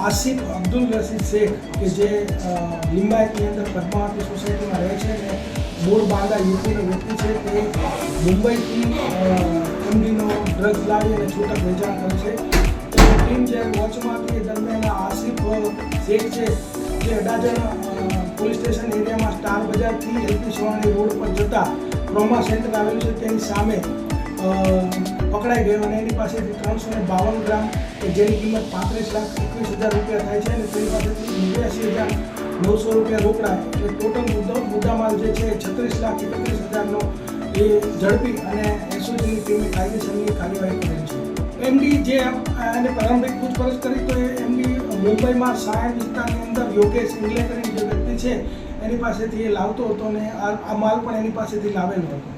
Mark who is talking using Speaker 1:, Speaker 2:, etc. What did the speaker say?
Speaker 1: આસિફ અબ્દુલ રશીદ શેખ કે જે લિંબાયતની અંદર પદ્માવતી સોસાયટીમાં રહે છે અને મૂળ બાંદા યુપીનો વ્યક્તિ છે, તે મુંબઈથી એમડીનો ડ્રગ્સ લાવી અને છૂટક વેચાણ કરે છે. ટીમ જે વોચમાં હતી એ દરમિયાન આસિફ શેખ છે જે અડાજણ પોલીસ સ્ટેશન એરિયામાં સ્ટાર બજારથી એલપી સવાણી રોડ પર જતા ટ્રોમા સેન્ટર આવેલું છે તેની સામે પકડાઈ ગયો અને એની પાસેથી 352 ગ્રામ કે જેની કિંમત 35,21,000 રૂપિયા થાય છે અને તેની પાસેથી 89,900 રૂપિયા રોકડા, એટલે ટોટલ મુદ્દામાલ જે છે 36,31,000નો એ ઝડપી અને એસઓજીની ટીમે કાયદેસરની કાર્યવાહી કરેલ છે. એમડી જે એને પ્રારંભિક પૂછપરછ કરી તો એ એમડી મુંબઈમાં સાયણ વિસ્તારની અંદર યોગેશ ઇંગ્લે કરીને જે વ્યક્તિ છે એની પાસેથી એ લાવતો હતો અને આ માલ પણ એની પાસેથી લાવેલો હતો.